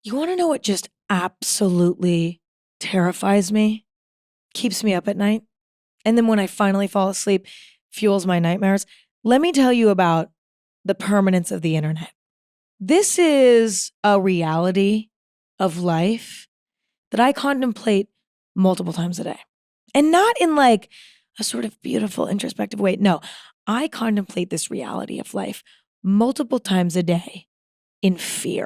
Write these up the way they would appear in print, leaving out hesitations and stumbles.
You want to know what just absolutely terrifies me, keeps me up at night, and then when I finally fall asleep, fuels my nightmares? Let me tell you about the permanence of the internet. This is a reality of life that I contemplate multiple times a day. And not in like a sort of beautiful, introspective way. No, I contemplate this reality of life multiple times a day in fear,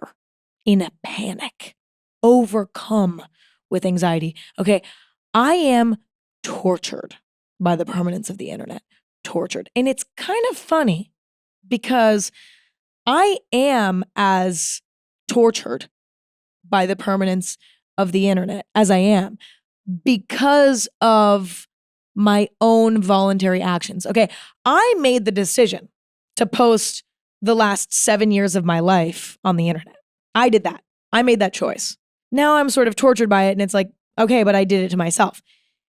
in a panic, overcome with anxiety. Okay, I am tortured by the permanence of the internet, tortured. And it's kind of funny because I am as tortured by the permanence of the internet as I am because of my own voluntary actions. Okay, I made the decision to post the last 7 years of my life on the internet. I did that. I made that choice. Now I'm sort of tortured by it, and it's like, okay, but I did it to myself.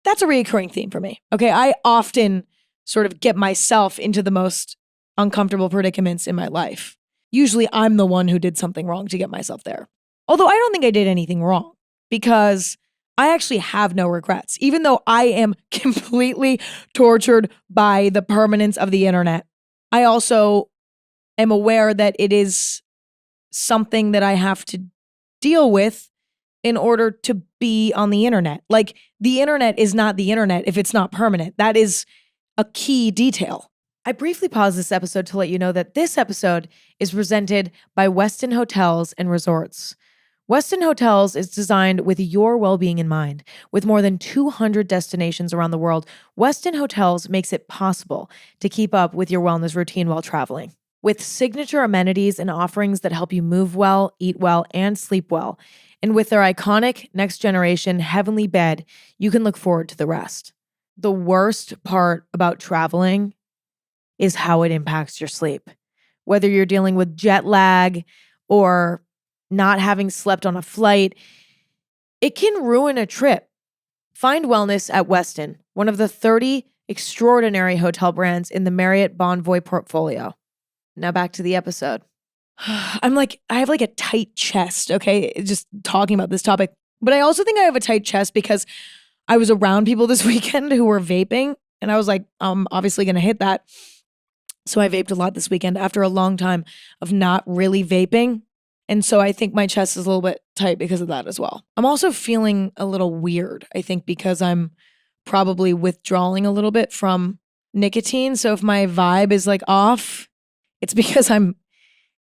That's a recurring theme for me. Okay, I often sort of get myself into the most uncomfortable predicaments in my life. Usually I'm the one who did something wrong to get myself there. Although I don't think I did anything wrong because I actually have no regrets. Even though I am completely tortured by the permanence of the internet, I also am aware that it is something that I have to deal with in order to be on the internet. Like, the internet is not the internet if it's not permanent. That is a key detail. I briefly paused this episode to let you know that this episode is presented by Westin Hotels and Resorts. Westin Hotels is designed with your well-being in mind. With more than 200 destinations around the world, Westin Hotels makes it possible to keep up with your wellness routine while traveling. With signature amenities and offerings that help you move well, eat well, and sleep well. And with their iconic next-generation heavenly bed, you can look forward to the rest. The worst part about traveling is how it impacts your sleep. Whether you're dealing with jet lag or not having slept on a flight, it can ruin a trip. Find wellness at Westin, one of the 30 extraordinary hotel brands in the Marriott Bonvoy portfolio. Now back to the episode. I have like a tight chest, okay? Just talking about this topic. But I also think I have a tight chest because I was around people this weekend who were vaping, and I was like, I'm obviously going to hit that. So I vaped a lot this weekend after a long time of not really vaping. And so I think my chest is a little bit tight because of that as well. I'm also feeling a little weird, I think, because I'm probably withdrawing a little bit from nicotine. So if my vibe is like off, it's because I'm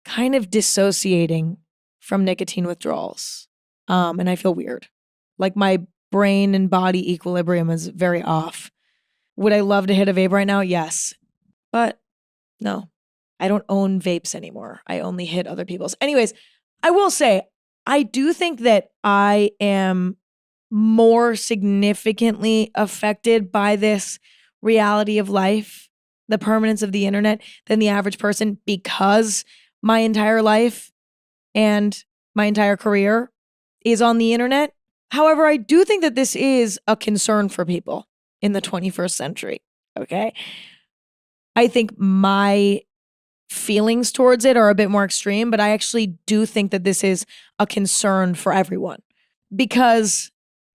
kind of dissociating from nicotine withdrawals. And I feel weird. Like my brain and body equilibrium is very off. Would I love to hit a vape right now? Yes. But no, I don't own vapes anymore. I only hit other people's. Anyways, I will say, I do think that I am more significantly affected by this reality of life, the permanence of the internet, than the average person because my entire life and my entire career is on the internet. However, I do think that this is a concern for people in the 21st century, okay? I think my feelings towards it are a bit more extreme, but I actually do think that this is a concern for everyone because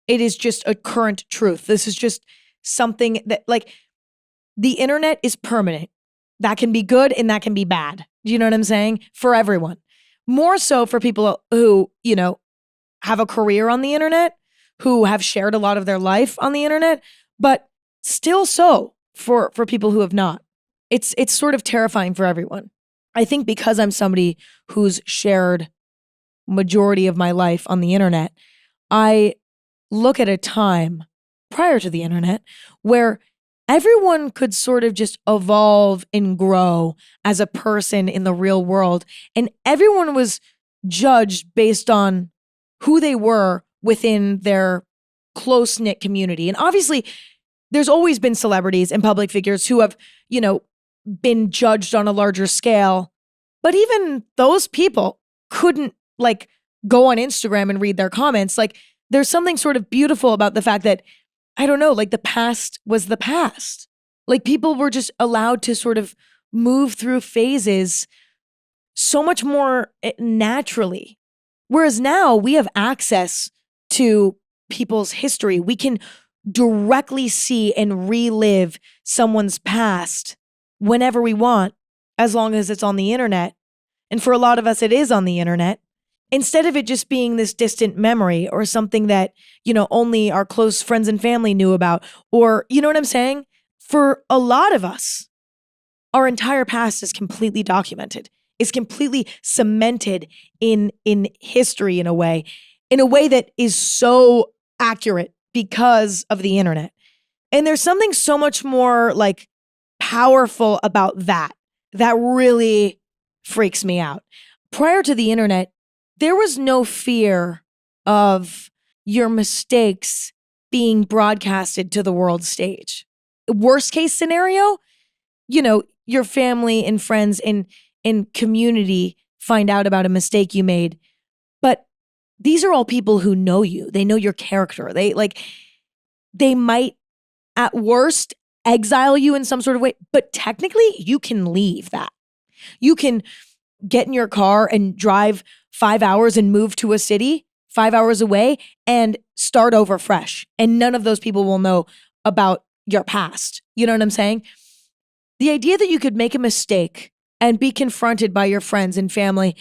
it is just a current truth. This is just something that, like, the internet is permanent. That can be good and that can be bad. Do you know what I'm saying? For everyone. More so for people who, have a career on the internet, who have shared a lot of their life on the internet, but still so for people who have not. It's sort of terrifying for everyone. I think because I'm somebody who's shared majority of my life on the internet, I look at a time prior to the internet where everyone could sort of just evolve and grow as a person in the real world. And everyone was judged based on who they were within their close-knit community. And obviously, there's always been celebrities and public figures who have, been judged on a larger scale. But even those people couldn't go on Instagram and read their comments. There's something sort of beautiful about the fact that, I don't know, the past was the past. People were just allowed to sort of move through phases so much more naturally Whereas now we have access to people's history. We can directly see and relive someone's past whenever we want, as long as it's on the internet. And for a lot of us, it is on the internet. Instead of it just being this distant memory or something that, only our close friends and family knew about, or, you know what I'm saying? For a lot of us, our entire past is completely documented. It's completely cemented in history in a way that is so accurate because of the internet. And there's something so much more like powerful about that really freaks me out. Prior to the internet, there was no fear of your mistakes being broadcasted to the world stage. Worst case scenario, your family and friends and community find out about a mistake you made. But these are all people who know you. They know your character. They might at worst exile you in some sort of way, but technically you can leave that. You can get in your car and drive 5 hours and move to a city 5 hours away and start over fresh. And none of those people will know about your past. You know what I'm saying? The idea that you could make a mistake and be confronted by your friends and family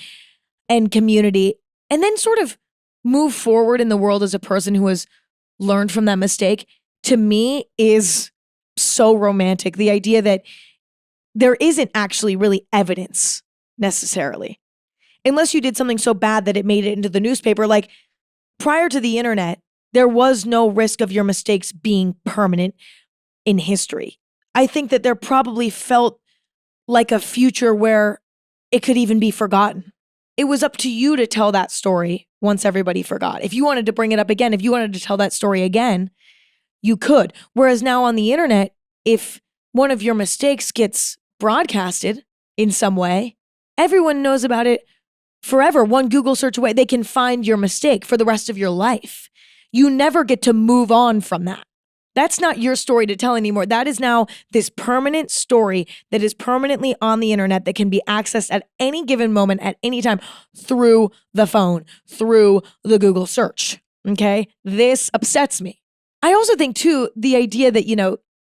and community and then sort of move forward in the world as a person who has learned from that mistake, to me is so romantic. The idea that there isn't actually really evidence necessarily, unless you did something so bad that it made it into the newspaper. Like prior to the internet, there was no risk of your mistakes being permanent in history. I think that there probably felt like a future where it could even be forgotten. It was up to you to tell that story once everybody forgot. If you wanted to bring it up again, if you wanted to tell that story again, you could. Whereas now on the internet, if one of your mistakes gets broadcasted in some way, everyone knows about it forever. One Google search away, they can find your mistake for the rest of your life. You never get to move on from that. That's not your story to tell anymore. That is now this permanent story that is permanently on the internet that can be accessed at any given moment, at any time, through the phone, through the Google search. Okay? This upsets me. I also think too, the idea that,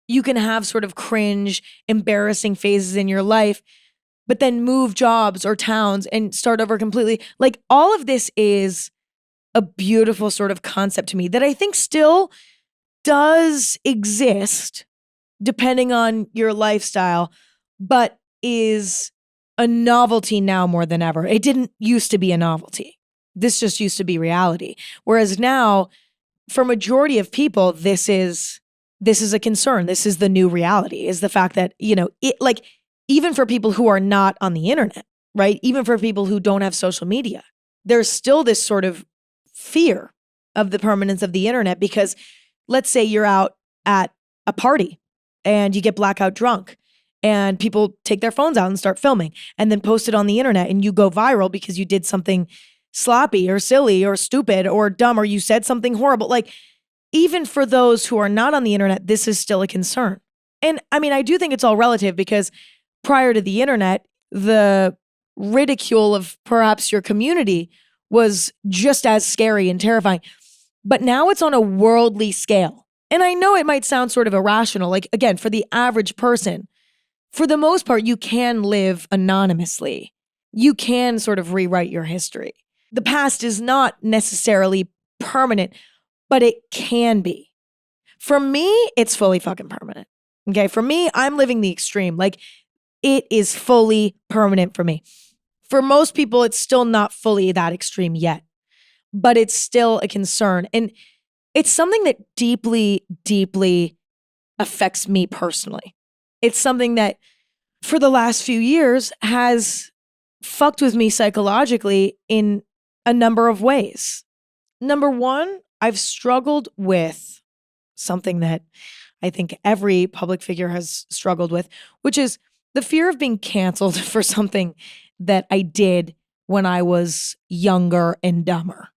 you can have sort of cringe, embarrassing phases in your life, but then move jobs or towns and start over completely. Like all of this is a beautiful sort of concept to me that I think still does exist depending on your lifestyle, but is a novelty now more than ever. It didn't used to be a novelty. This just used to be reality. Whereas now, for majority of people, this is a concern. This is the new reality, is the fact that, even for people who are not on the internet, right? Even for people who don't have social media, there's still this sort of fear of the permanence of the internet because let's say you're out at a party and you get blackout drunk and people take their phones out and start filming and then post it on the internet and you go viral because you did something sloppy or silly or stupid or dumb or you said something horrible. Like even for those who are not on the internet, this is still a concern. And I mean, I do think it's all relative because prior to the internet, the ridicule of perhaps your community was just as scary and terrifying. But now it's on a worldly scale. And I know it might sound sort of irrational. Like, again, for the average person, for the most part, you can live anonymously. You can sort of rewrite your history. The past is not necessarily permanent, but it can be. For me, it's fully fucking permanent. Okay, for me, I'm living the extreme. Like, it is fully permanent for me. For most people, it's still not fully that extreme yet. But it's still a concern. And it's something that deeply, deeply affects me personally. It's something that for the last few years has fucked with me psychologically in a number of ways. Number one, I've struggled with something that I think every public figure has struggled with, which is the fear of being canceled for something that I did when I was younger and dumber.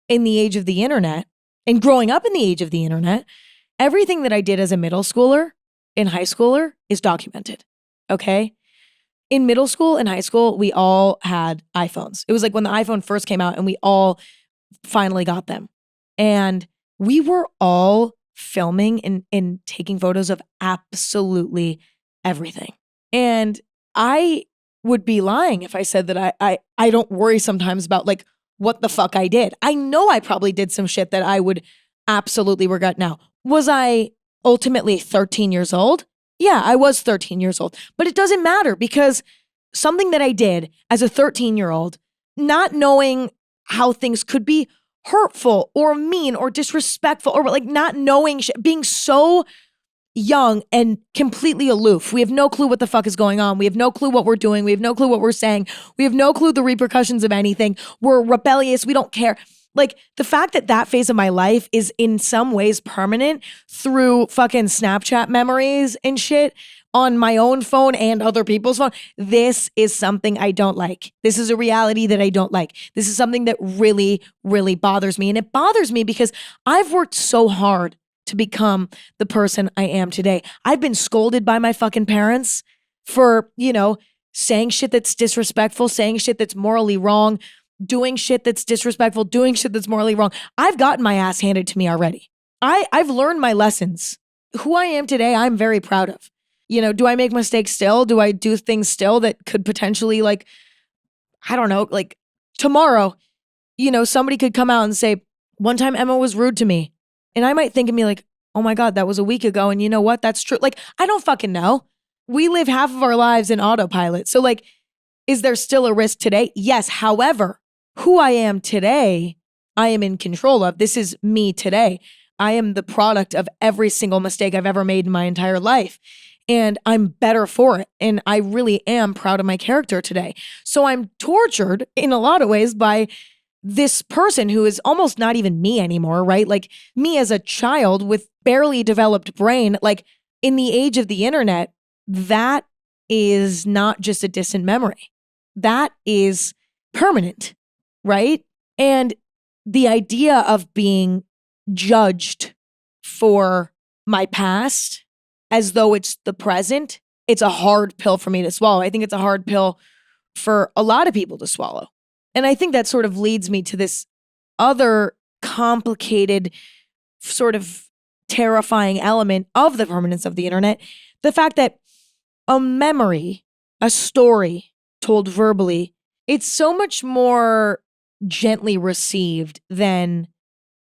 In the age of the internet and growing up in the age of the internet, everything that I did as a middle schooler and high schooler is documented. Okay. in middle school and high school, we all had iPhones. It was like when the iPhone first came out and we all finally got them. And we were all filming and taking photos of absolutely everything. And I would be lying if I said that I don't worry sometimes about like what the fuck I did. I know I probably did some shit that I would absolutely regret now. Was I ultimately 13 years old? Yeah, I was 13 years old. But it doesn't matter because something that I did as a 13-year-old, not knowing how things could be hurtful or mean or disrespectful or like not knowing being so young and completely aloof. We have no clue what the fuck is going on. We have no clue what we're doing. We have no clue what we're saying. We have no clue the repercussions of anything. We're rebellious. We don't care. Like the fact that that phase of my life is in some ways permanent through fucking Snapchat memories and shit on my own phone and other people's phone. This is something I don't like. This is a reality that I don't like. This is something that really, really bothers me. And it bothers me because I've worked so hard to become the person I am today. I've been scolded by my fucking parents for, saying shit that's disrespectful, saying shit that's morally wrong, doing shit that's disrespectful, doing shit that's morally wrong. I've gotten my ass handed to me already. I've learned my lessons. Who I am today, I'm very proud of. Do I make mistakes still? Do I do things still that could potentially I don't know, tomorrow, somebody could come out and say, one time Emma was rude to me. And I might think of me like, oh my God, that was a week ago. And you know what? That's true. I don't fucking know. We live half of our lives in autopilot. So is there still a risk today? Yes. However, who I am today, I am in control of. This is me today. I am the product of every single mistake I've ever made in my entire life. And I'm better for it. And I really am proud of my character today. So I'm tortured in a lot of ways by this person who is almost not even me anymore, right? Like me as a child with barely developed brain, in the age of the internet, that is not just a distant memory. That is permanent, right? And the idea of being judged for my past as though it's the present, it's a hard pill for me to swallow. I think it's a hard pill for a lot of people to swallow. And I think that sort of leads me to this other complicated, sort of terrifying element of the permanence of the internet. The fact that a memory, a story told verbally, it's so much more gently received than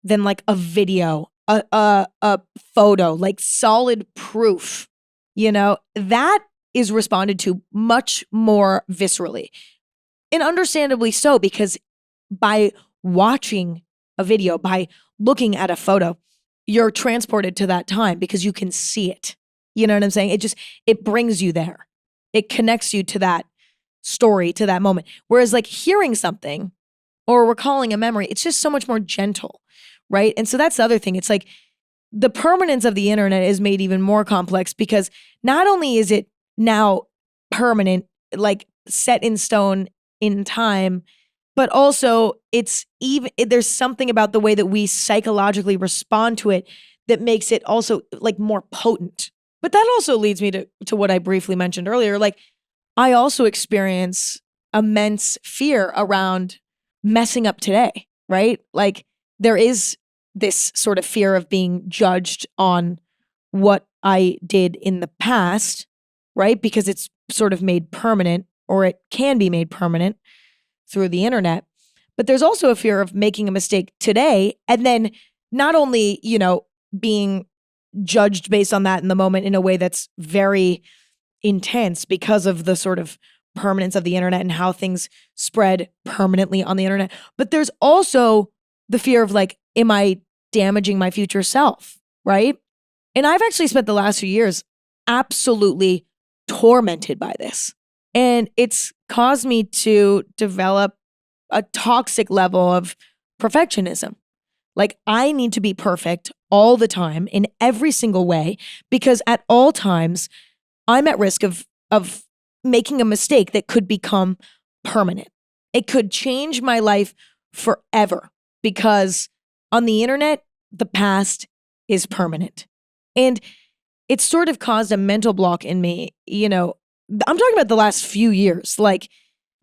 a video, a photo, solid proof, that is responded to much more viscerally. And understandably so, because by watching a video, by looking at a photo, you're transported to that time because you can see it. You know what I'm saying? It brings you there. It connects you to that story, to that moment. Whereas hearing something or recalling a memory, it's just so much more gentle, right? And so that's the other thing. It's the permanence of the internet is made even more complex because not only is it now permanent, set in stone in time, but also there's something about the way that we psychologically respond to it that makes it also more potent. But that also leads me to what I briefly mentioned earlier. I also experience immense fear around messing up today, right? There is this sort of fear of being judged on what I did in the past, right? Because it's sort of made permanent, or it can be made permanent through the internet. But there's also a fear of making a mistake today and then not only, being judged based on that in the moment in a way that's very intense because of the sort of permanence of the internet and how things spread permanently on the internet. But there's also the fear of am I damaging my future self, right? And I've actually spent the last few years absolutely tormented by this. And it's caused me to develop a toxic level of perfectionism. I need to be perfect all the time in every single way because at all times I'm at risk of making a mistake that could become permanent. It could change my life forever because on the internet, the past is permanent. And it's sort of caused a mental block in me, I'm talking about the last few years, like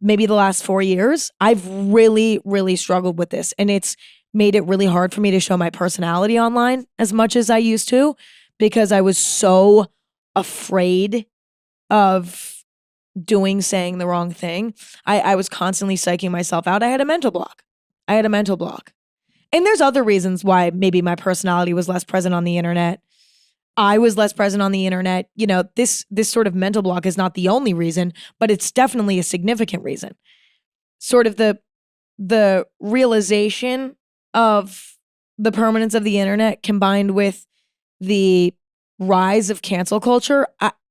maybe the last 4 years, I've really, really struggled with this. And it's made it really hard for me to show my personality online as much as I used to, because I was so afraid of saying the wrong thing. I was constantly psyching myself out. I had a mental block. And there's other reasons why maybe my personality was less present on the internet. I was less present on the internet. You know, this sort of mental block is not the only reason, but it's definitely a significant reason. Sort of the realization of the permanence of the internet combined with the rise of cancel culture.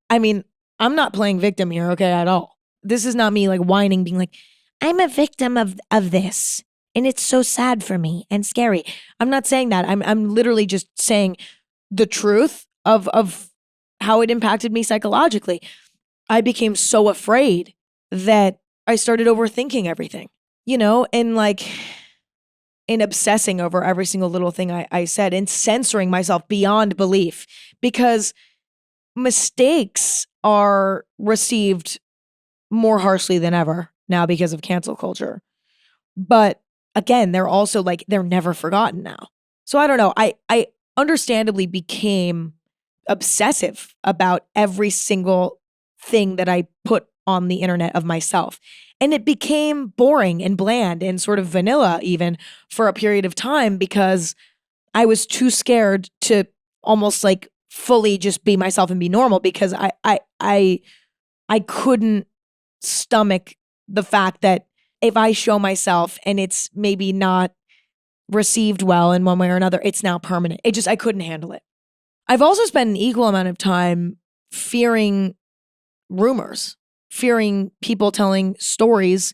I mean, I'm not playing victim here, okay, at all. This is not me like whining, being like, I'm a victim of this. And it's so sad for me and scary. I'm not saying that. I'm literally just saying the truth of how it impacted me psychologically. I became so afraid that I started overthinking everything, you know, and like in obsessing over every single little thing I said and censoring myself beyond belief, because mistakes are received more harshly than ever now because of cancel culture. But again, they're also like, they're never forgotten now. So I don't know. I understandably became obsessive about every single thing that I put on the internet of myself. And it became boring and bland and sort of vanilla even for a period of time, because I was too scared to almost like fully just be myself and be normal, because I couldn't stomach the fact that if I show myself and it's maybe not received well in one way or another, it's now permanent. I couldn't handle it. I've also spent an equal amount of time fearing rumors, fearing people telling stories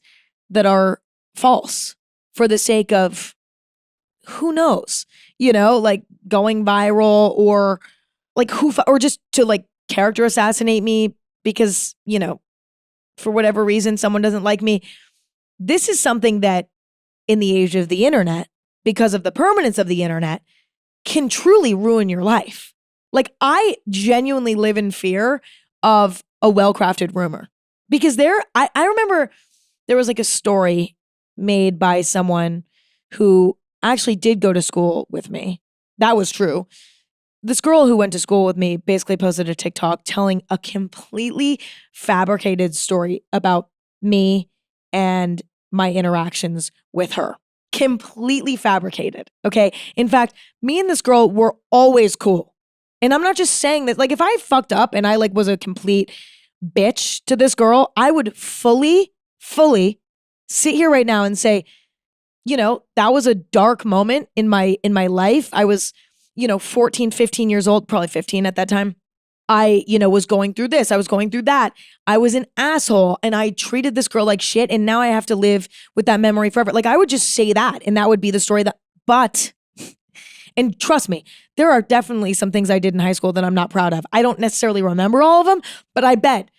that are false for the sake of, who knows, you know, like going viral, or like or just to like character assassinate me because, you know, for whatever reason, someone doesn't like me. This is something that in the age of the internet, because of the permanence of the internet, can truly ruin your life. Like, I genuinely live in fear of a well-crafted rumor, because I remember there was like a story made by someone who actually did go to school with me. That was true. This girl who went to school with me basically posted a TikTok telling a completely fabricated story about me and my interactions with her. Completely fabricated, okay? In fact, me and this girl were always cool. And I'm not just saying that, like, if I fucked up and I like was a complete bitch to this girl, I would fully sit here right now and say, you know, that was a dark moment in my life. I was, you know, 14, 15 years old, probably 15 at that time. I, you know, was going through this. I was going through that. I was an asshole and I treated this girl like shit. And now I have to live with that memory forever. Like, I would just say that and that would be the story but, and trust me, there are definitely some things I did in high school that I'm not proud of. I don't necessarily remember all of them, but I bet,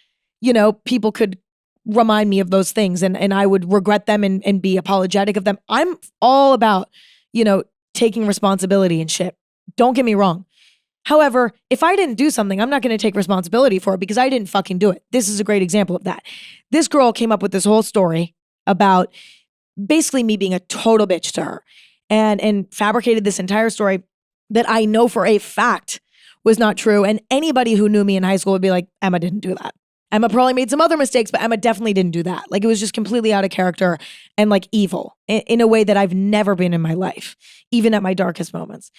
you know, people could remind me of those things and I would regret them and be apologetic of them. I'm all about, you know, taking responsibility and shit. Don't get me wrong. However, if I didn't do something, I'm not going to take responsibility for it because I didn't fucking do it. This is a great example of that. This girl came up with this whole story about basically me being a total bitch to her and fabricated this entire story that I know for a fact was not true. And anybody who knew me in high school would be like, Emma didn't do that. Emma probably made some other mistakes, but Emma definitely didn't do that. Like, it was just completely out of character and like evil in a way that I've never been in my life, even at my darkest moments.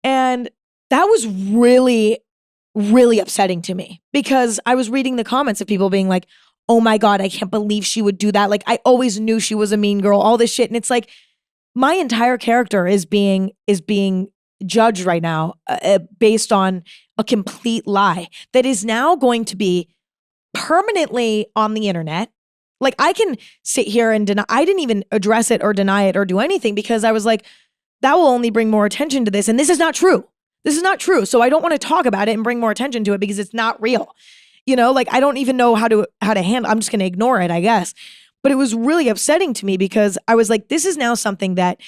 And that was really, really upsetting to me because I was reading the comments of people being like, oh my God, I can't believe she would do that. Like, I always knew she was a mean girl, all this shit. And it's like, my entire character is being judged right now based on a complete lie that is now going to be permanently on the internet. Like, I can sit here and deny, I didn't even address it or deny it or do anything because I was like, that will only bring more attention to this. And this is not true. This is not true. So I don't want to talk about it and bring more attention to it because it's not real. You know, like, I don't even know how to handle, I'm just going to ignore it, I guess. But it was really upsetting to me because I was like, this is now something that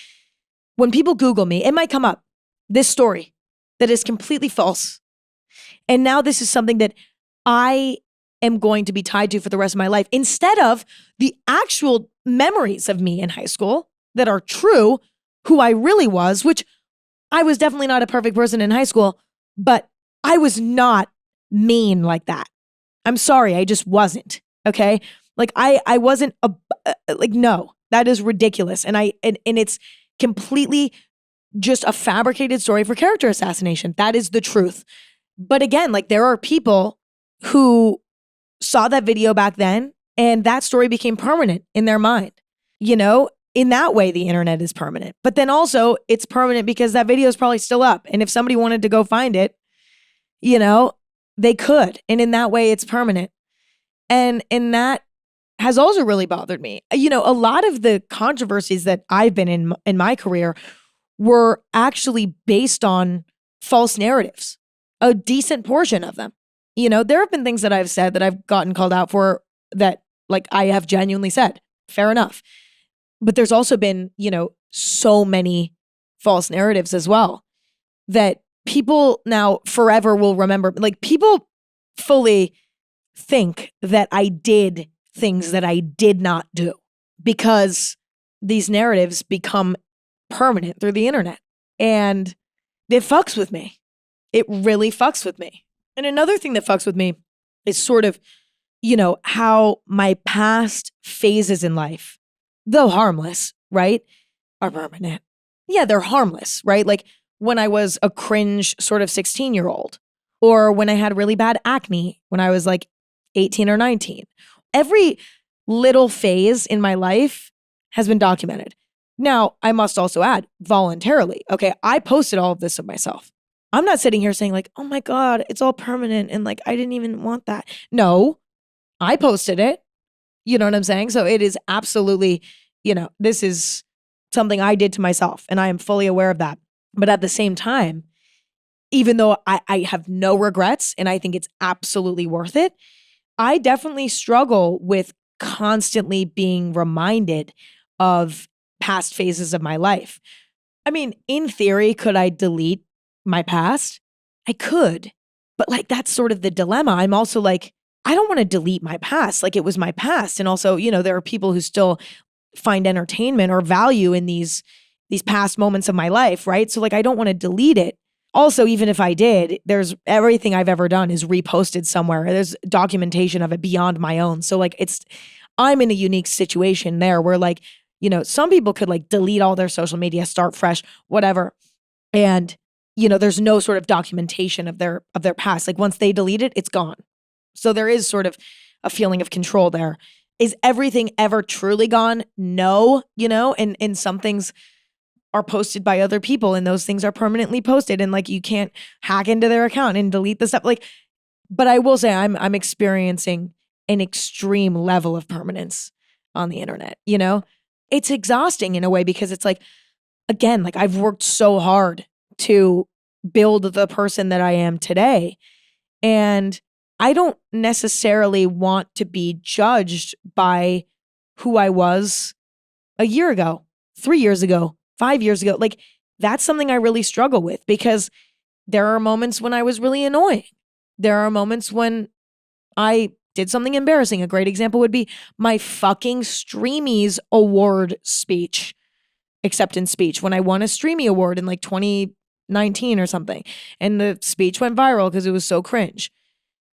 when people Google me, it might come up, this story that is completely false. And now this is something that I am going to be tied to for the rest of my life, instead of the actual memories of me in high school that are true, who I really was, which I was definitely not a perfect person in high school, but I was not mean like that. I'm sorry, I just wasn't. Okay? Like I wasn't like, no, that is ridiculous. And it's completely just a fabricated story for character assassination. That is the truth. But again, like there are people who saw that video back then and that story became permanent in their mind. You know, in that way, the internet is permanent. But then also it's permanent because that video is probably still up. And if somebody wanted to go find it, you know, they could. And in that way, it's permanent. And that has also really bothered me. You know, a lot of the controversies that I've been in my career were actually based on false narratives, a decent portion of them. You know, there have been things that I've said that I've gotten called out for that, like, I have genuinely said, fair enough. But there's also been, you know, so many false narratives as well that people now forever will remember. Like, people fully think that I did things that I did not do because these narratives become permanent through the internet. And it fucks with me. It really fucks with me. And another thing that fucks with me is sort of, you know, how my past phases in life, though harmless, right, are permanent. Yeah, they're harmless, right? Like when I was a cringe sort of 16-year-old, or when I had really bad acne when I was like 18 or 19. Every little phase in my life has been documented. Now, I must also add, voluntarily. Okay, I posted all of this of myself. I'm not sitting here saying like, oh my God, it's all permanent and like, I didn't even want that. No, I posted it. You know what I'm saying? So it is absolutely, you know, this is something I did to myself and I am fully aware of that. But at the same time, even though I have no regrets and I think it's absolutely worth it, I definitely struggle with constantly being reminded of past phases of my life. I mean, in theory, could I delete my past? I could. But like, that's sort of the dilemma. I'm also like, I don't want to delete my past. Like, it was my past. And also, you know, there are people who still find entertainment or value in these past moments of my life, right? So like, I don't want to delete it. Also, even if I did, there's everything I've ever done is reposted somewhere. There's documentation of it beyond my own. So like, I'm in a unique situation there where like, you know, some people could like delete all their social media, start fresh, whatever. And, you know, there's no sort of documentation of their past. Like once they delete it, it's gone. So there is sort of a feeling of control there. Is everything ever truly gone? No, you know, and some things are posted by other people and those things are permanently posted and like you can't hack into their account and delete the stuff. Like, but I will say I'm experiencing an extreme level of permanence on the internet, you know? It's exhausting in a way because it's like, again, like I've worked so hard to build the person that I am today. And I don't necessarily want to be judged by who I was a year ago, 3 years ago, 5 years ago. Like that's something I really struggle with because there are moments when I was really annoying. There are moments when I did something embarrassing. A great example would be my fucking Streamies award speech, acceptance speech, when I won a Streamy award in like 2019 or something. And the speech went viral because it was so cringe.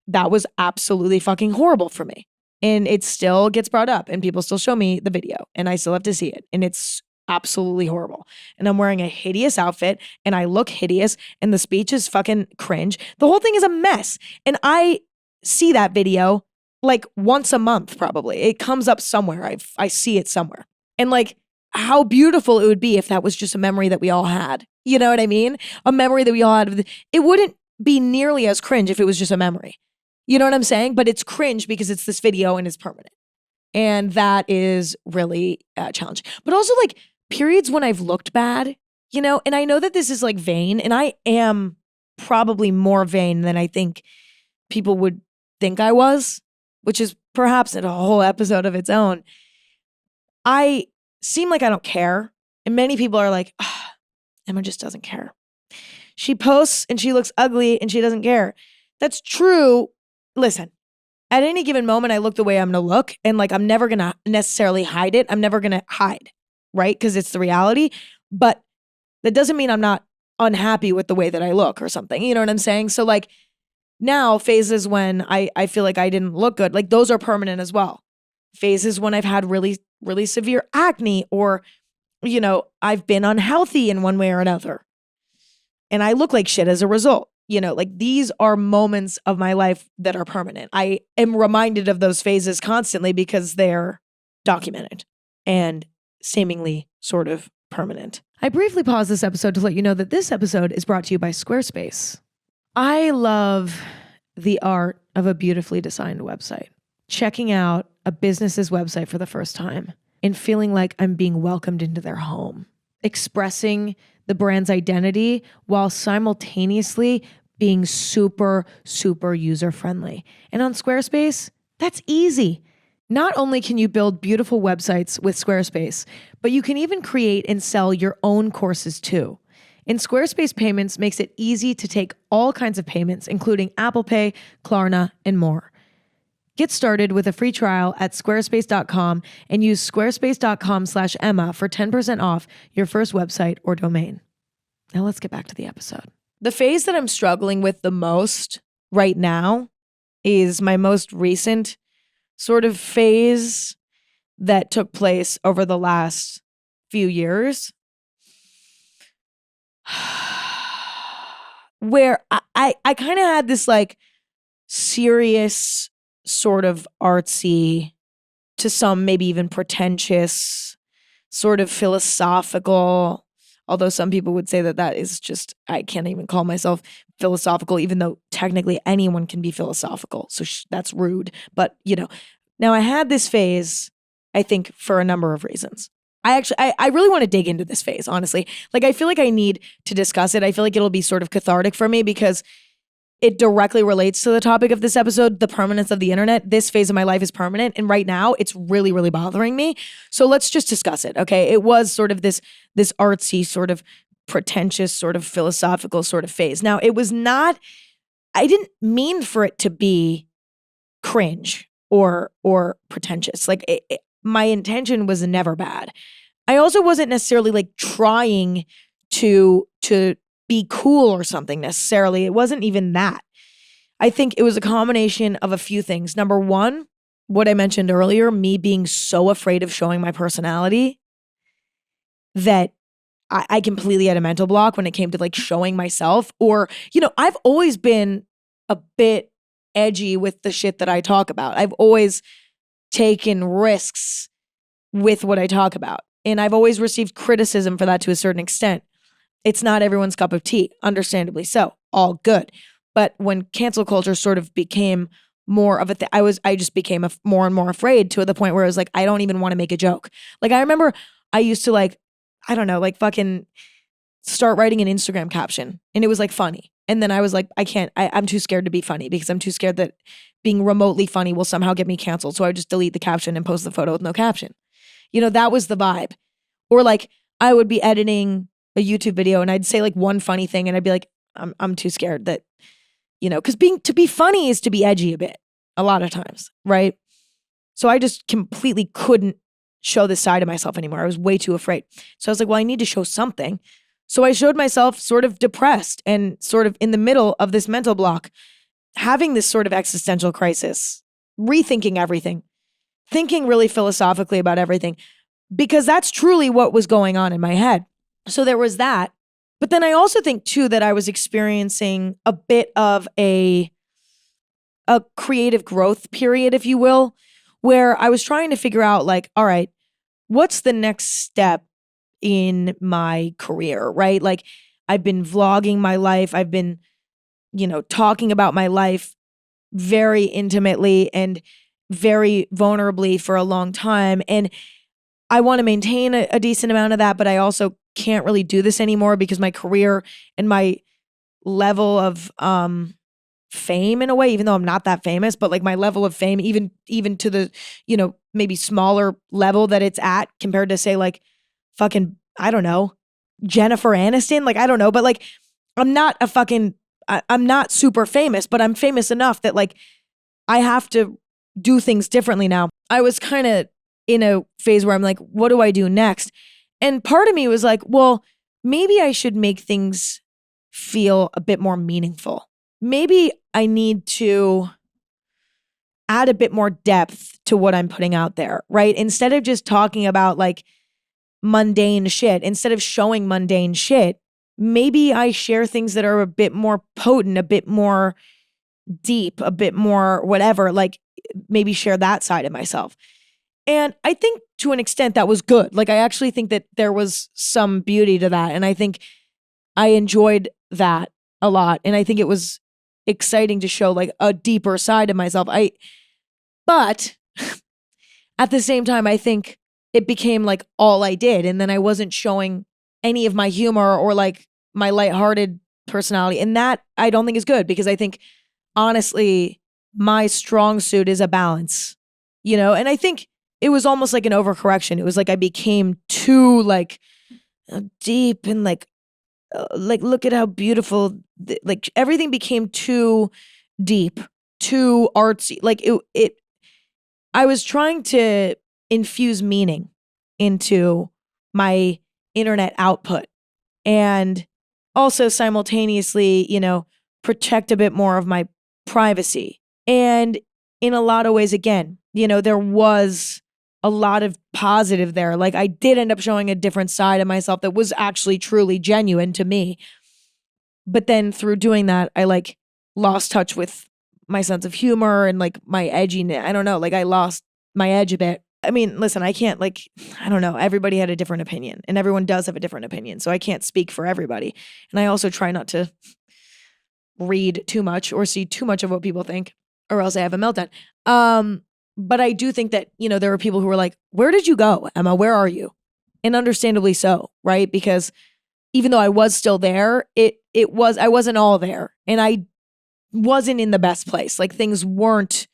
That was absolutely fucking horrible for me. And it still gets brought up and people still show me the video and I still have to see it. And it's absolutely horrible. And I'm wearing a hideous outfit and I look hideous and the speech is fucking cringe. The whole thing is a mess. And I see that video like once a month probably. It comes up somewhere. I see it somewhere. And like how beautiful it would be if that was just a memory that we all had. You know what I mean? A memory that we all had. It wouldn't be nearly as cringe if it was just a memory. You know what I'm saying? But it's cringe because it's this video and it's permanent. And that is really challenging. But also like periods when I've looked bad, you know, and I know that this is like vain and I am probably more vain than I think people would think I was, which is perhaps a whole episode of its own. I seem like I don't care. And many people are like, oh, Emma just doesn't care. She posts and she looks ugly and she doesn't care. That's true. Listen, at any given moment, I look the way I'm going to look, and like, I'm never going to necessarily hide it. I'm never going to hide, right? Because it's the reality. But that doesn't mean I'm not unhappy with the way that I look or something. You know what I'm saying? So like now phases when I feel like I didn't look good, like those are permanent as well. Phases when I've had really, really severe acne, or, you know, I've been unhealthy in one way or another, and I look like shit as a result. You know, like these are moments of my life that are permanent. I am reminded of those phases constantly because they're documented and seemingly sort of permanent. I briefly paused this episode to let you know that this episode is brought to you by Squarespace. I love the art of a beautifully designed website. Checking out a business's website for the first time and feeling like I'm being welcomed into their home. Expressing the brand's identity while simultaneously being super, super user-friendly. And on Squarespace, that's easy. Not only can you build beautiful websites with Squarespace, but you can even create and sell your own courses too. And Squarespace Payments makes it easy to take all kinds of payments, including Apple Pay, Klarna, and more. Get started with a free trial at squarespace.com and use squarespace.com/Emma for 10% off your first website or domain. Now let's get back to the episode. The phase that I'm struggling with the most right now is my most recent sort of phase that took place over the last few years, where I kind of had this like serious sort of artsy, to some maybe even pretentious, sort of philosophical, although some people would say that that is just, I can't even call myself philosophical, even though technically anyone can be philosophical. So that's rude. But, you know, now I had this phase, I think, for a number of reasons. I really want to dig into this phase, honestly. Like, I feel like I need to discuss it. I feel like it'll be sort of cathartic for me because it directly relates to the topic of this episode, the permanence of the internet. This phase of my life is permanent. And right now it's really, really bothering me. So let's just discuss it. Okay. It was sort of this artsy, sort of pretentious, sort of philosophical sort of phase. Now it was not, I didn't mean for it to be cringe or pretentious. Like my intention was never bad. I also wasn't necessarily like trying to be cool or something necessarily. It wasn't even that. I think it was a combination of a few things. Number one, what I mentioned earlier, me being so afraid of showing my personality that I completely had a mental block when it came to like showing myself. Or, you know, I've always been a bit edgy with the shit that I talk about. I've always taken risks with what I talk about. And I've always received criticism for that to a certain extent. It's not everyone's cup of tea, understandably so. All good. But when cancel culture sort of became more of a thing, I just became more and more afraid, to the point where I was like, I don't even want to make a joke. Like, I remember I used to like, I don't know, like fucking start writing an Instagram caption, and it was like funny. And then I was like, I'm too scared to be funny because I'm too scared that being remotely funny will somehow get me canceled. So I would just delete the caption and post the photo with no caption. You know, that was the vibe. Or like I would be editing a YouTube video and I'd say like one funny thing and I'd be like, I'm too scared that, you know, because to be funny is to be edgy a bit, a lot of times, right? So I just completely couldn't show this side of myself anymore. I was way too afraid. So I was like, well, I need to show something. So I showed myself sort of depressed and sort of in the middle of this mental block, having this sort of existential crisis, rethinking everything, thinking really philosophically about everything, because that's truly what was going on in my head. So there was that. But then I also think too that I was experiencing a bit of a creative growth period, if you will, where I was trying to figure out like, all right, what's the next step in my career, right? Like I've been vlogging my life. I've been, you know, talking about my life very intimately and very vulnerably for a long time. And I want to maintain a decent amount of that, but I also can't really do this anymore because my career and my level of fame in a way, even though I'm not that famous, but like my level of fame, even to the, you know, maybe smaller level that it's at compared to say like fucking, I don't know, Jennifer Aniston, like I don't know, but like I'm not super famous, but I'm famous enough that like I have to do things differently now. I was kind of in a phase where I'm like, what do I do next? And part of me was like, well, maybe I should make things feel a bit more meaningful. Maybe I need to add a bit more depth to what I'm putting out there, right? Instead of just talking about like mundane shit, instead of showing mundane shit, maybe I share things that are a bit more potent, a bit more deep, a bit more whatever, like maybe share that side of myself. And I think to an extent that was good. Like I actually think that there was some beauty to that. And I think I enjoyed that a lot. And I think it was exciting to show like a deeper side of myself. But at the same time, I think it became like all I did. And then I wasn't showing any of my humor or like my lighthearted personality. And that I don't think is good because I think honestly, my strong suit is a balance, and I think it was almost like an overcorrection. It was like I became too like deep and like look at how beautiful, like everything became too deep, too artsy. Like I was trying to infuse meaning into my internet output and also simultaneously, protect a bit more of my privacy. And in a lot of ways, again, there was a lot of positive there. Like I did end up showing a different side of myself that was actually truly genuine to me. But then through doing that, I like lost touch with my sense of humor and like my edginess. I don't know, like I lost my edge a bit. I mean, listen, I can't I don't know. Everybody had a different opinion and everyone does have a different opinion. So I can't speak for everybody. And I also try not to read too much or see too much of what people think or else I have a meltdown. But I do think that, there were people who were like, where did you go, Emma? Where are you? And understandably so, right? Because even though I was still there, I wasn't all there and I wasn't in the best place. Like things weren't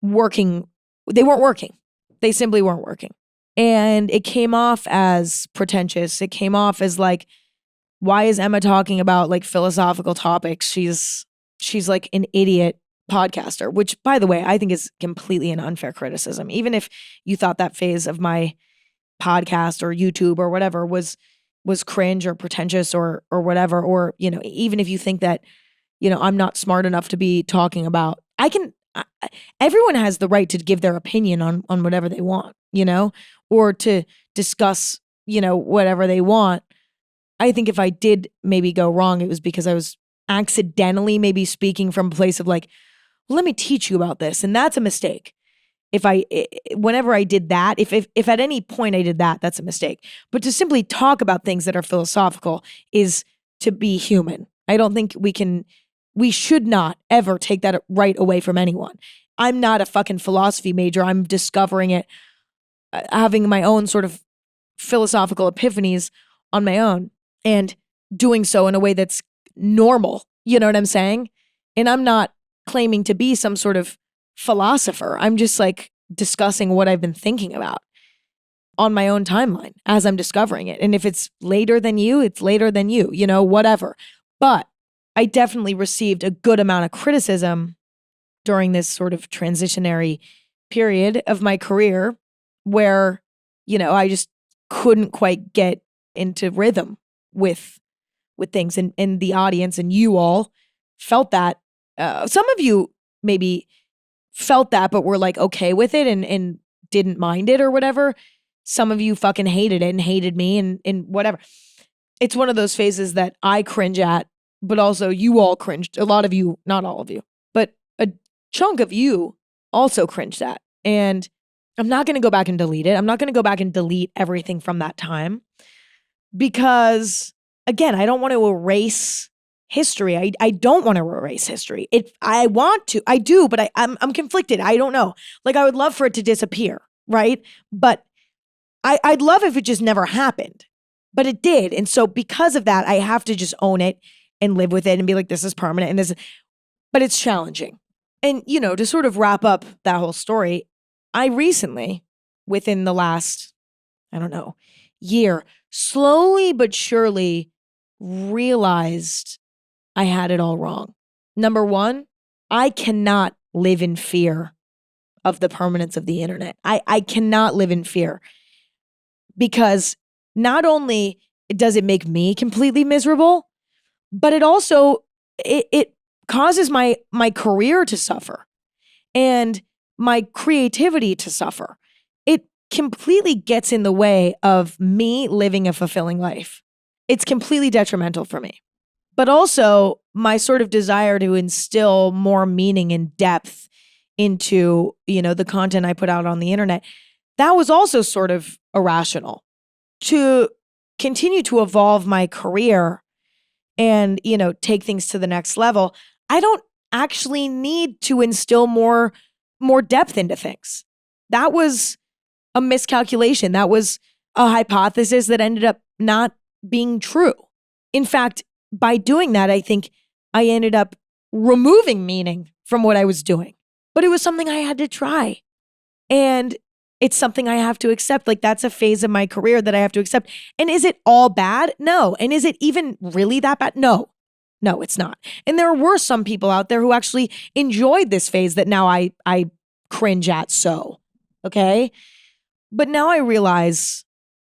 working. They weren't working. They simply weren't working. And it came off as pretentious. It came off as like, why is Emma talking about like philosophical topics? She's like an idiot podcaster, which by the way, I think is completely an unfair criticism. Even if you thought that phase of my podcast or YouTube or whatever was cringe or pretentious or whatever, or, even if you think that, I'm not smart enough to be talking about, everyone has the right to give their opinion on whatever they want, or to discuss, whatever they want. I think if I did maybe go wrong, it was because I was accidentally maybe speaking from a place of like, well, let me teach you about this. And that's a mistake. Whenever I did that, if at any point I did that, that's a mistake. But to simply talk about things that are philosophical is to be human. I don't think we should not ever take that right away from anyone. I'm not a fucking philosophy major. I'm discovering it, having my own sort of philosophical epiphanies on my own and doing so in a way that's normal. You know what I'm saying? And I'm not claiming to be some sort of philosopher. I'm just like discussing what I've been thinking about on my own timeline as I'm discovering it. And if it's later than you, it's later than you, whatever. But I definitely received a good amount of criticism during this sort of transitionary period of my career where, I just couldn't quite get into rhythm with things and the audience and you all felt that. Some of you maybe felt that, but were like okay with it and didn't mind it or whatever. Some of you fucking hated it and hated me and whatever. It's one of those phases that I cringe at, but also you all cringed. A lot of you, not all of you, but a chunk of you also cringed at. And I'm not going to go back and delete it. I'm not going to go back and delete everything from that time because, again, I don't want to erase history. I don't want to erase history. I want to. I do, but I'm conflicted. I don't know. Like I would love for it to disappear, right? But I'd love if it just never happened. But it did. And so because of that, I have to just own it and live with it and be like, this is permanent and but it's challenging. And, to sort of wrap up that whole story, I recently, within the last, I don't know, year, slowly but surely realized I had it all wrong. Number one, I cannot live in fear of the permanence of the internet. I cannot live in fear because not only does it make me completely miserable, but it also it causes my career to suffer and my creativity to suffer. It completely gets in the way of me living a fulfilling life. It's completely detrimental for me. But also my sort of desire to instill more meaning and depth into, the content I put out on the internet, that was also sort of irrational. To continue to evolve my career and, take things to the next level, I don't actually need to instill more depth into things. That was a miscalculation. That was a hypothesis that ended up not being true. In fact, by doing that, I think I ended up removing meaning from what I was doing. But it was something I had to try. And it's something I have to accept. Like, that's a phase of my career that I have to accept. And is it all bad? No. And is it even really that bad? No. No, it's not. And there were some people out there who actually enjoyed this phase that now I cringe at so. Okay? But now I realize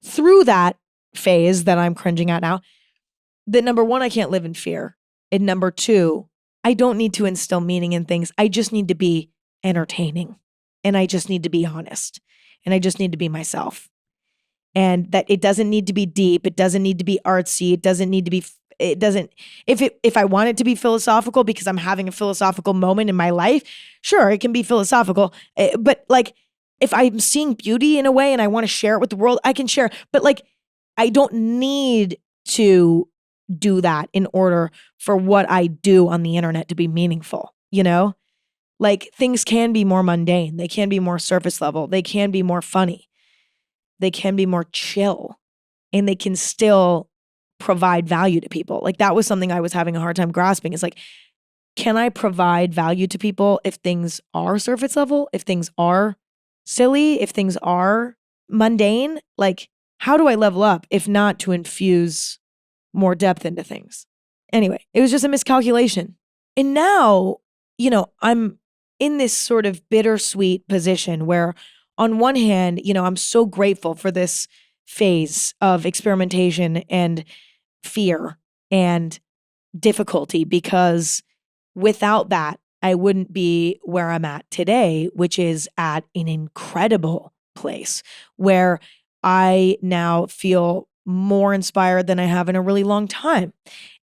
through that phase that I'm cringing at now, that number one, I can't live in fear. And number two, I don't need to instill meaning in things. I just need to be entertaining. And I just need to be honest. And I just need to be myself. And that it doesn't need to be deep. It doesn't need to be artsy. It doesn't need to be, if I want it to be philosophical because I'm having a philosophical moment in my life, sure, it can be philosophical. But like, if I'm seeing beauty in a way and I want to share it with the world, I can share. But like, I don't need to do that in order for what I do on the internet to be meaningful, Like, things can be more mundane. They can be more surface level. They can be more funny. They can be more chill. And they can still provide value to people. Like, that was something I was having a hard time grasping. It's like, can I provide value to people if things are surface level? If things are silly? If things are mundane? Like, how do I level up if not to infuse more depth into things? Anyway, it was just a miscalculation. And now, I'm in this sort of bittersweet position where on one hand, I'm so grateful for this phase of experimentation and fear and difficulty, because without that, I wouldn't be where I'm at today, which is at an incredible place where I now feel more inspired than I have in a really long time.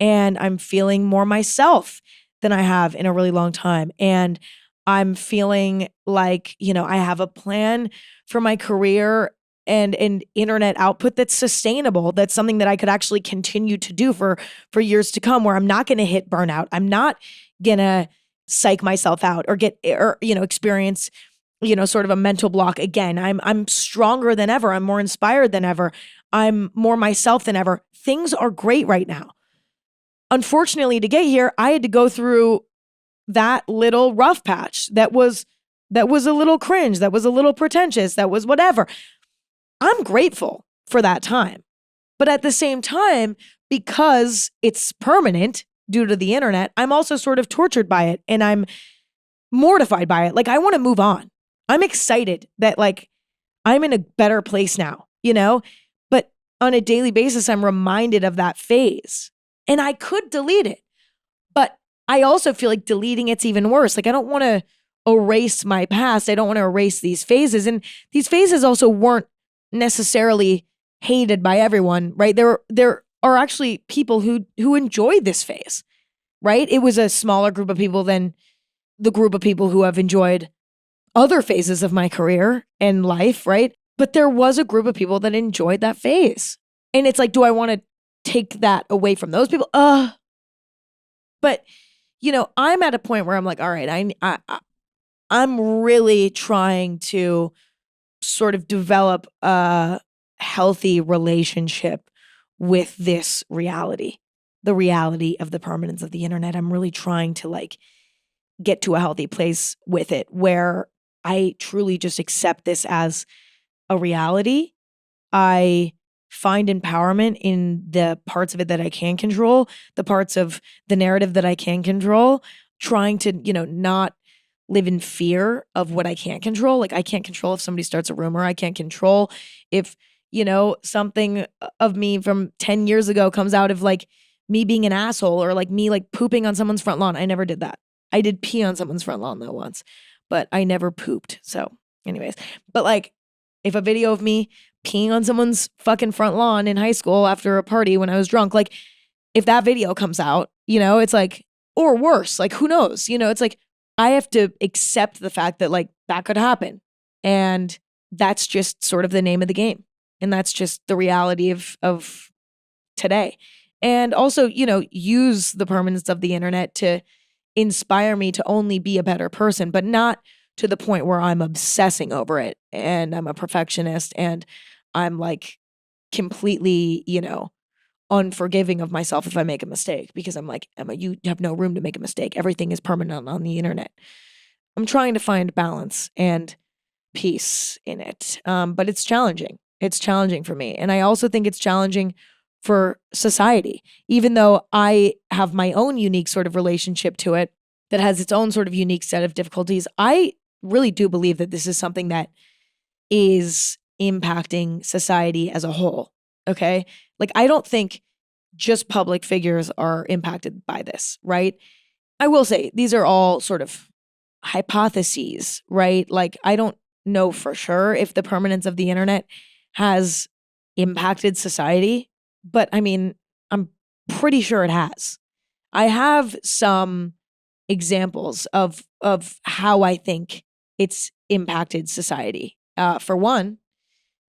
And I'm feeling more myself than I have in a really long time. And I'm feeling like, I have a plan for my career and internet output that's sustainable. That's something that I could actually continue to do for years to come, where I'm not going to hit burnout. I'm not going to psych myself out or experience, sort of a mental block again. I'm stronger than ever. I'm more inspired than ever. I'm more myself than ever. Things are great right now. Unfortunately, to get here, I had to go through that little rough patch that was a little cringe, that was a little pretentious, that was whatever. I'm grateful for that time. But at the same time, because it's permanent due to the internet, I'm also sort of tortured by it and I'm mortified by it. Like, I want to move on. I'm excited that like I'm in a better place now, but on a daily basis, I'm reminded of that phase. And I could delete it, but I also feel like deleting it's even worse. Like, I don't want to erase my past. I don't want to erase these phases. And these phases also weren't necessarily hated by everyone, right? There are actually people who enjoyed this phase, right? It was a smaller group of people than the group of people who have enjoyed other phases of my career and life, right? But there was a group of people that enjoyed that phase. And it's like, do I want to take that away from those people? But I'm at a point where I'm like, all right, I'm really trying to sort of develop a healthy relationship with this reality, the reality of the permanence of the internet. I'm really trying to like get to a healthy place with it where I truly just accept this as a reality. I find empowerment in the parts of it that I can control, the parts of the narrative that I can control, trying to, not live in fear of what I can't control. Like I can't control if somebody starts a rumor. I can't control if, something of me from 10 years ago comes out of like me being an asshole or like me like pooping on someone's front lawn. I never did that. I did pee on someone's front lawn though once, but I never pooped. So anyways, but like if a video of me peeing on someone's fucking front lawn in high school after a party when I was drunk, like if that video comes out, it's like, or worse, like who knows, it's like I have to accept the fact that like that could happen. And that's just sort of the name of the game. And that's just the reality of today. And also, use the permanence of the internet to inspire me to only be a better person, but not to the point where I'm obsessing over it and I'm a perfectionist and I'm like completely, unforgiving of myself if I make a mistake because I'm like, Emma, you have no room to make a mistake. Everything is permanent on the internet. I'm trying to find balance and peace in it. But it's challenging. It's challenging for me. And I also think it's challenging for society, even though I have my own unique sort of relationship to it that has its own sort of unique set of difficulties. I really do believe that this is something that is impacting society as a whole. Okay. Like, I don't think just public figures are impacted by this, right? I will say these are all sort of hypotheses, right? Like, I don't know for sure if the permanence of the internet has impacted society, but I mean, I'm pretty sure it has. I have some examples of how I think it's impacted society. For one,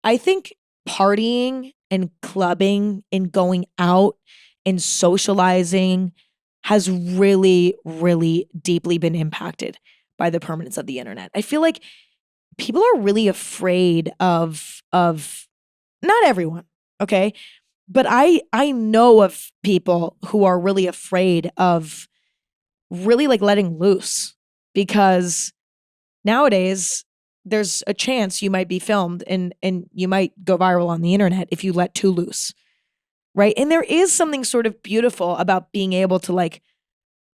I think partying and clubbing and going out and socializing has really, really deeply been impacted by the permanence of the internet. I feel like people are really afraid of not everyone, okay? But I know of people who are really afraid of really like letting loose because nowadays there's a chance you might be filmed and you might go viral on the internet if you let too loose, right? And there is something sort of beautiful about being able to like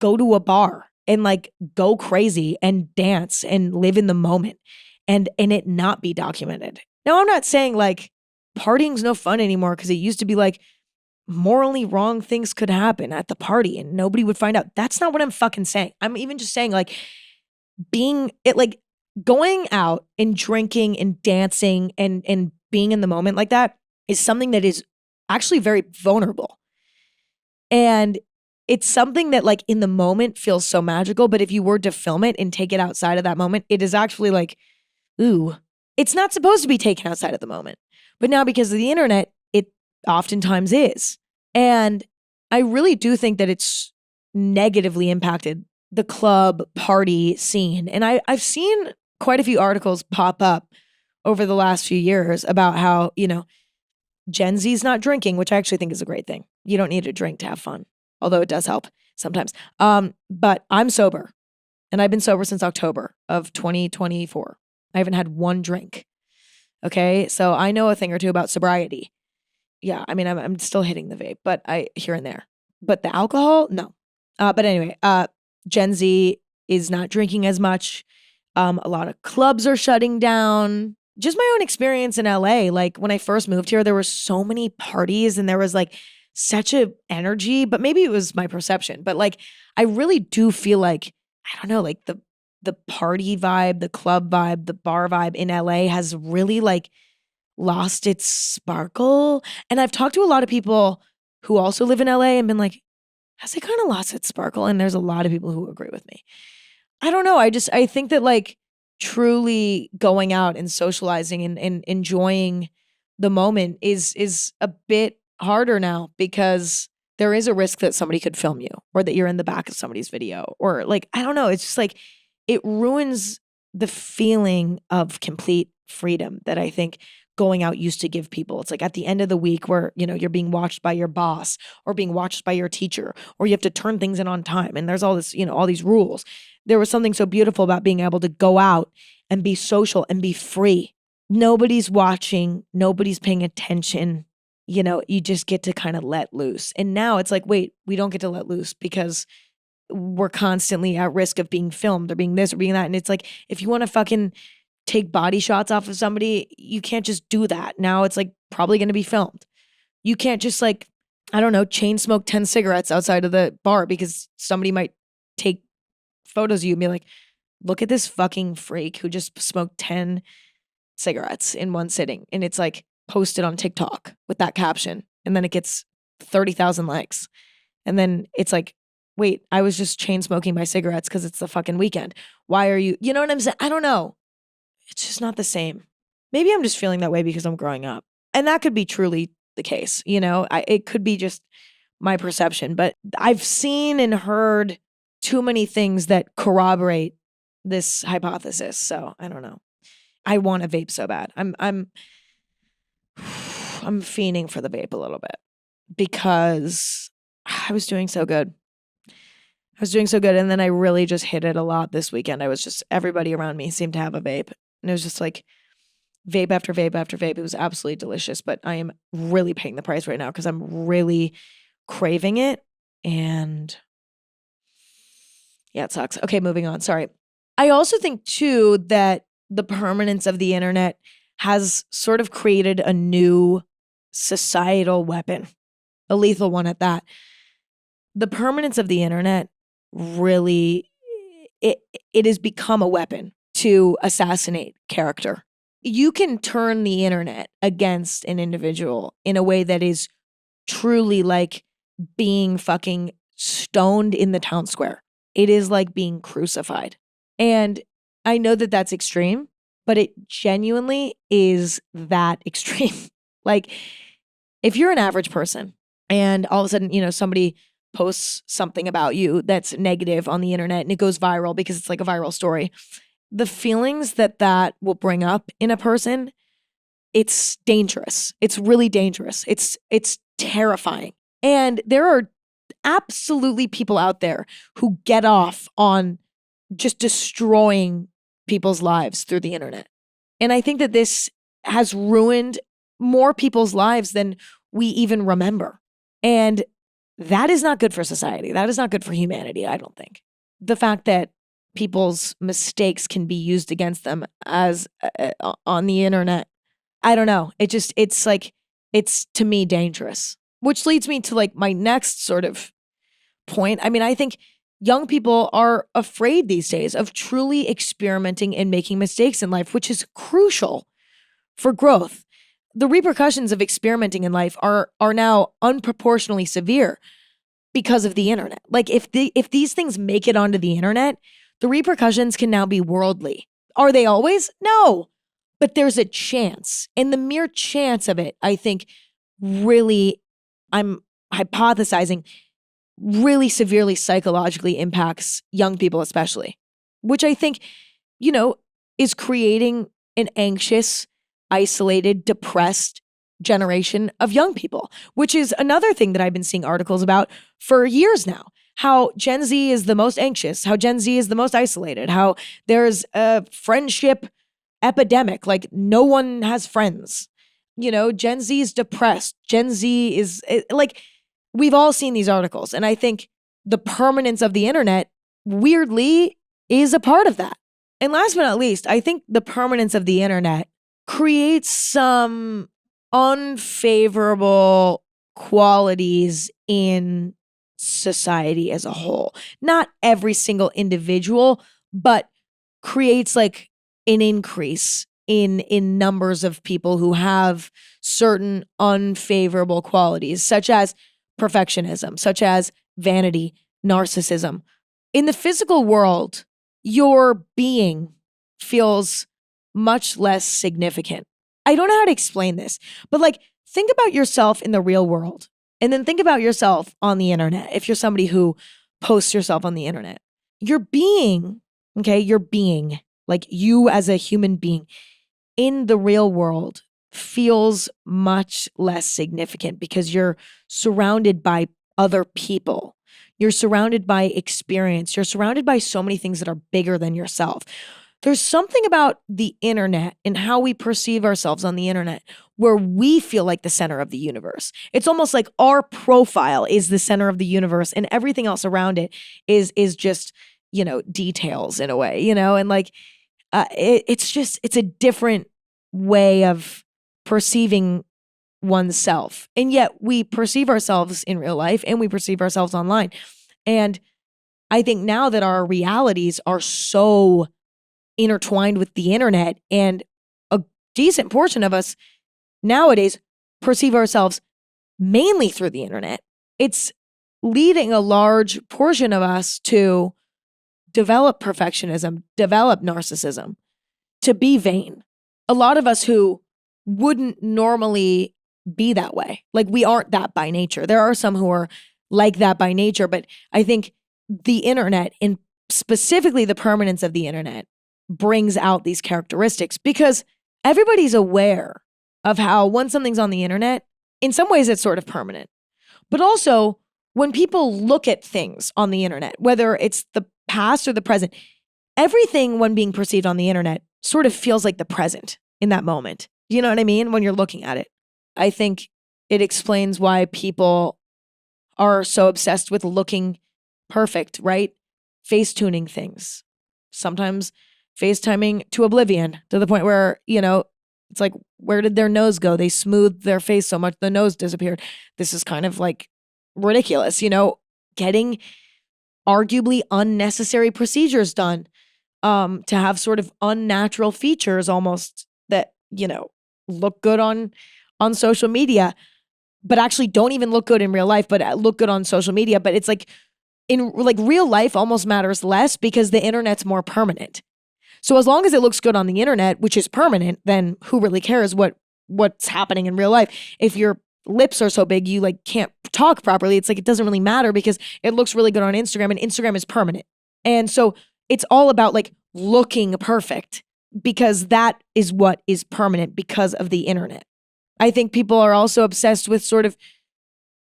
go to a bar and like go crazy and dance and live in the moment and it not be documented. Now, I'm not saying like partying's no fun anymore because it used to be like morally wrong things could happen at the party and nobody would find out. That's not what I'm fucking saying. I'm even just saying like going out and drinking and dancing and being in the moment like that is something that is actually very vulnerable. And it's something that like in the moment feels so magical, but if you were to film it and take it outside of that moment, it is actually like, ooh, it's not supposed to be taken outside of the moment. But now because of the internet, it oftentimes is. And I really do think that it's negatively impacted the club party scene. And I've seen quite a few articles pop up over the last few years about how, Gen Z's not drinking, which I actually think is a great thing. You don't need to drink to have fun, although it does help sometimes. But I'm sober and I've been sober since October of 2024. I haven't had one drink. Okay. So I know a thing or two about sobriety. Yeah. I mean, I'm still hitting the vape, but here and there, but the alcohol, no. But anyway, Gen Z is not drinking as much. A lot of clubs are shutting down. Just my own experience in LA. Like when I first moved here, there were so many parties and there was like such a energy, but maybe it was my perception. But like, I really do feel like, I don't know, like the party vibe, the club vibe, the bar vibe in LA has really like lost its sparkle. And I've talked to a lot of people who also live in LA and been like, has it kind of lost its sparkle? And there's a lot of people who agree with me. I don't know. I think that like truly going out and socializing and enjoying the moment is a bit harder now because there is a risk that somebody could film you or that you're in the back of somebody's video or like, I don't know. It's just like, it ruins the feeling of complete freedom that I think going out used to give people. It's like at the end of the week where, you're being watched by your boss or being watched by your teacher, or you have to turn things in on time. And there's all this, all these rules. There was something so beautiful about being able to go out and be social and be free. Nobody's watching. Nobody's paying attention. You just get to kind of let loose. And now it's like, wait, we don't get to let loose because we're constantly at risk of being filmed or being this or being that. And it's like, if you want to fucking take body shots off of somebody, you can't just do that. Now it's like probably going to be filmed. You can't just like, I don't know, chain smoke 10 cigarettes outside of the bar because somebody might take photos of you and be like, look at this fucking freak who just smoked 10 cigarettes in one sitting. And it's like posted on TikTok with that caption. And then it gets 30,000 likes. And then it's like, wait, I was just chain smoking my cigarettes because it's the fucking weekend. Why are you, you know what I'm saying? I don't know. It's just not the same. Maybe I'm just feeling that way because I'm growing up. And that could be truly the case. You know, it could be just my perception. But I've seen and heard too many things that corroborate this hypothesis. So I don't know. I want a vape so bad. I'm fiending for the vape a little bit because I was doing so good. And then I really just hit it a lot this weekend. I was just, everybody around me seemed to have a vape. And it was just like vape after vape after vape. It was absolutely delicious. But I am really paying the price right now because I'm really craving it. And yeah, it sucks. Okay, moving on. Sorry. I also think too that the permanence of the internet has sort of created a new societal weapon, a lethal one at that. The permanence of the internet really, it has become a weapon to assassinate character. You can turn the internet against an individual in a way that is truly like being fucking stoned in the town square. It is like being crucified. And I know that that's extreme, but it genuinely is that extreme. Like, if you're an average person and all of a sudden, you know, somebody posts something about you that's negative on the internet and it goes viral because it's like a viral story, the feelings that will bring up in a person, it's dangerous. It's really dangerous. It's terrifying. And there are absolutely people out there who get off on just destroying people's lives through the internet. And I think that this has ruined more people's lives than we even remember. And that is not good for society. That is not good for humanity, I don't think. The fact that people's mistakes can be used against them as on the internet, I don't know. It's like, it's to me dangerous. Which leads me to like my next sort of point. I mean, I think young people are afraid these days of truly experimenting and making mistakes in life, which is crucial for growth. The repercussions of experimenting in life are now unproportionally severe because of the internet. Like if these things make it onto the internet, the repercussions can now be worldly. Are they always? No. But there's a chance. And the mere chance of it, I think, really, I'm hypothesizing, really severely psychologically impacts young people especially, which I think, you know, is creating an anxious, isolated, depressed generation of young people, which is another thing that I've been seeing articles about for years now. How Gen Z is the most anxious, how Gen Z is the most isolated, how there's a friendship epidemic, like no one has friends. You know, Gen Z is depressed. Gen Z is like, we've all seen these articles. And I think the permanence of the internet, weirdly, is a part of that. And last but not least, I think the permanence of the internet creates some unfavorable qualities in society as a whole. Not every single individual, but creates like an increase in numbers of people who have certain unfavorable qualities, such as perfectionism, such as vanity, narcissism. In the physical world, your being feels much less significant. I don't know how to explain this, but like, think about yourself in the real world and then think about yourself on the internet. If you're somebody who posts yourself on the internet, your being, okay, your being, like you as a human being in the real world feels much less significant because you're surrounded by other people. You're surrounded by experience. You're surrounded by so many things that are bigger than yourself. There's something about the internet and how we perceive ourselves on the internet where we feel like the center of the universe. It's almost like our profile is the center of the universe and everything else around it is just, details in a way, and like it's a different way of perceiving oneself. And yet we perceive ourselves in real life and we perceive ourselves online. And I think now that our realities are so intertwined with the internet, and a decent portion of us nowadays perceive ourselves mainly through the internet, it's leading a large portion of us to develop perfectionism, develop narcissism, to be vain. A lot of us who wouldn't normally be that way. Like, we aren't that by nature. There are some who are like that by nature, but I think the internet, and specifically the permanence of the internet, brings out these characteristics because everybody's aware of how when something's on the internet, in some ways it's sort of permanent. But also, when people look at things on the internet, whether it's the past or the present, everything when being perceived on the internet sort of feels like the present in that moment. You know what I mean? When you're looking at it. I think it explains why people are so obsessed with looking perfect, right? Face tuning things. Sometimes FaceTiming to oblivion, to the point where, it's like, where did their nose go? They smoothed their face so much the nose disappeared. This is kind of like ridiculous, getting arguably unnecessary procedures done to have sort of unnatural features almost that, look good on social media, but actually don't even look good in real life, but look good on social media. But it's like, in like real life almost matters less because the internet's more permanent. So as long as it looks good on the internet, which is permanent, then who really cares what's happening in real life? If your lips are so big you like can't talk properly, it's like it doesn't really matter because it looks really good on Instagram, and Instagram is permanent. And so it's all about like looking perfect because that is what is permanent because of the internet. I think people are also obsessed with sort of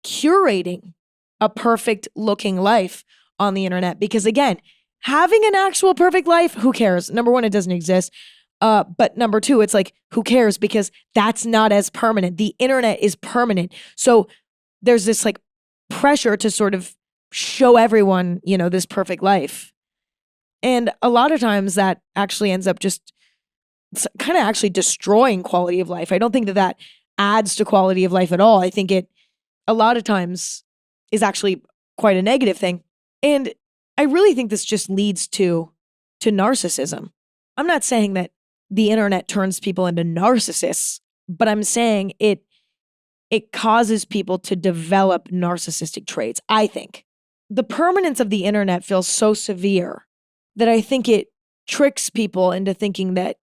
curating a perfect looking life on the internet because, again, having an actual perfect life, who cares? Number one, it doesn't exist. But number two, it's like, who cares? Because that's not as permanent. The internet is permanent. So there's this like pressure to sort of show everyone, this perfect life. And a lot of times that actually ends up just kind of actually destroying quality of life. I don't think that adds to quality of life at all. I think it a lot of times is actually quite a negative thing. And I really think this just leads to narcissism. I'm not saying that the internet turns people into narcissists, but I'm saying it causes people to develop narcissistic traits, I think. The permanence of the internet feels so severe that I think it tricks people into thinking that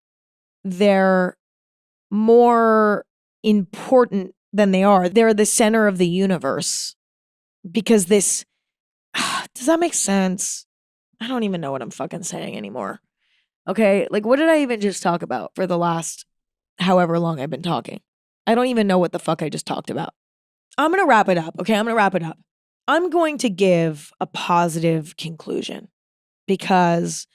they're more important than they are. They're the center of the universe because this, does that make sense? I don't even know what I'm fucking saying anymore. Okay, like what did I even just talk about for the last however long I've been talking? I don't even know what the fuck I just talked about. I'm going to wrap it up, okay? I'm going to wrap it up. I'm going to give a positive conclusion because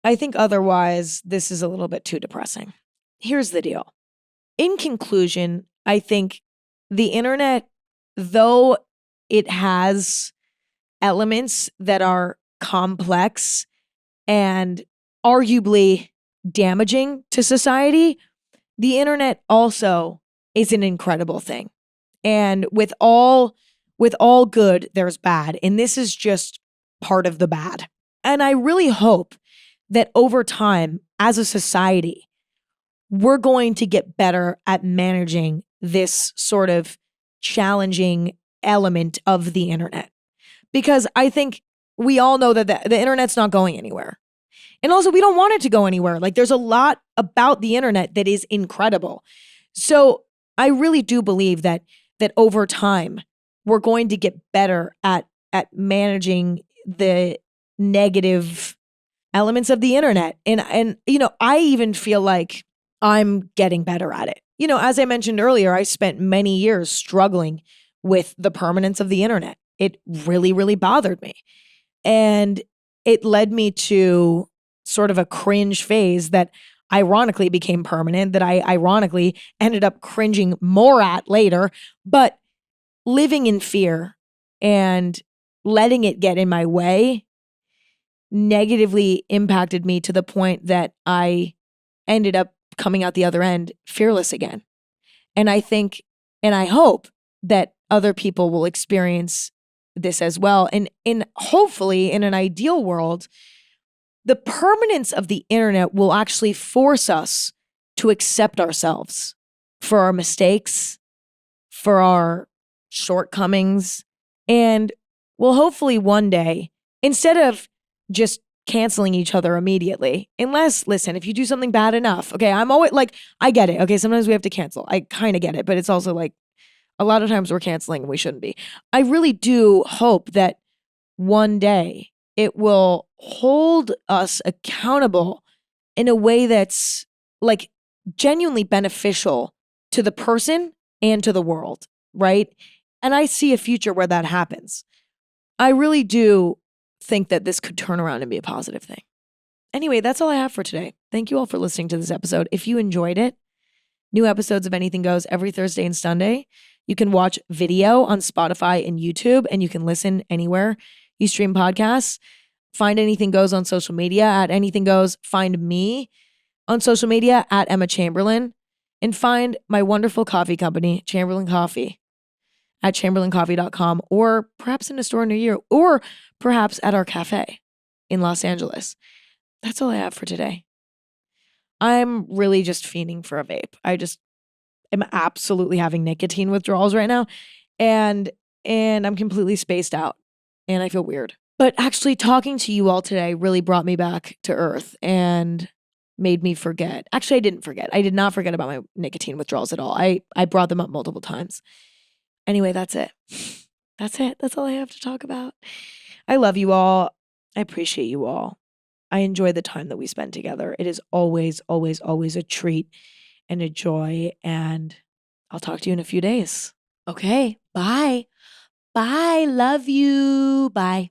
I think otherwise this is a little bit too depressing. Here's the deal. In conclusion, I think the internet, though it has elements that are complex and arguably damaging to society, the internet also is an incredible thing. And with all good, there's bad. And this is just part of the bad. And I really hope that over time, as a society, we're going to get better at managing this sort of challenging element of the internet. Because I think we all know that the internet's not going anywhere. And also, we don't want it to go anywhere. Like, there's a lot about the internet that is incredible. So I really do believe that over time, we're going to get better at managing the negative elements of the internet. And I even feel like I'm getting better at it. As I mentioned earlier, I spent many years struggling with the permanence of the internet. It really, really bothered me. And it led me to sort of a cringe phase that ironically became permanent, that I ironically ended up cringing more at later. But living in fear and letting it get in my way negatively impacted me to the point that I ended up coming out the other end fearless again. And I think, and I hope that other people will experience this as well. And hopefully, in an ideal world, the permanence of the internet will actually force us to accept ourselves for our mistakes, for our shortcomings, and will hopefully one day, instead of just canceling each other immediately, unless, listen, if you do something bad enough, okay, I'm always like, I get it. Okay, sometimes we have to cancel. I kind of get it, but it's also like a lot of times we're canceling and we shouldn't be. I really do hope that one day it will hold us accountable in a way that's like genuinely beneficial to the person and to the world, right? And I see a future where that happens. I really do think that this could turn around and be a positive thing. Anyway, that's all I have for today. Thank you all for listening to this episode. If you enjoyed it, new episodes of Anything Goes every Thursday and Sunday. You can watch video on Spotify and YouTube, and you can listen anywhere you stream podcasts. Find Anything Goes on social media at Anything Goes. Find me on social media at Emma Chamberlain. And find my wonderful coffee company, Chamberlain Coffee, at chamberlaincoffee.com, or perhaps in a store near you, or perhaps at our cafe in Los Angeles. That's all I have for today. I'm really just fiending for a vape. I just am absolutely having nicotine withdrawals right now, and I'm completely spaced out, and I feel weird. But actually talking to you all today really brought me back to earth and made me forget. Actually, I didn't forget. I did not forget about my nicotine withdrawals at all. I brought them up multiple times. Anyway, that's it. That's it. That's all I have to talk about. I love you all. I appreciate you all. I enjoy the time that we spend together. It is always, always, always a treat and a joy. And I'll talk to you in a few days. Okay. Bye. Bye. Love you. Bye.